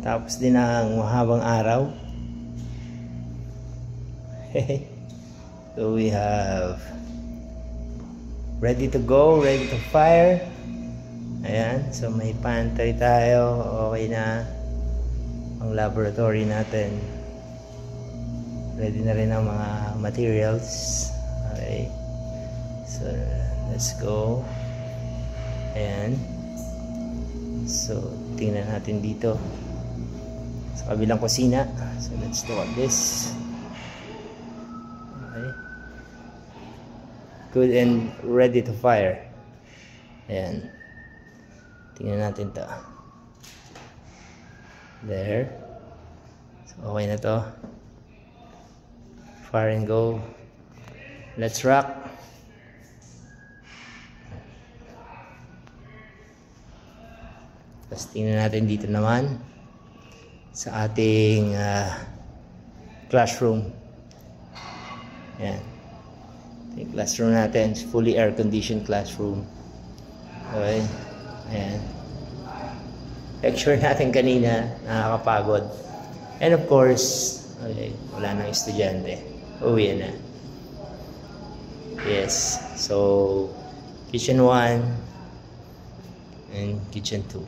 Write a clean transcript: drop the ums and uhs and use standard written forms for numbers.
Tapos din ang mahabang araw. So we have ready to go, ready to fire. Ayan, so may pantry tayo. Okay na ang laboratory natin. Ready na rin ang mga materials. Okay, so let's go. Ayan, so tingnan natin dito sa kabilang kusina. So let's look at this. Okay, good and ready to fire. Ayan, tingnan natin to. There. So okay na to. Fire and go. Let's rock. Tapos tingnan natin dito naman sa ating classroom. Ayan. Yung classroom natin, fully air-conditioned classroom. Okay. Ayan. Lecture natin kanina, nakakapagod. And of course, okay, wala nang estudyante. Uwi na. Yes. So, kitchen 1 and kitchen 2.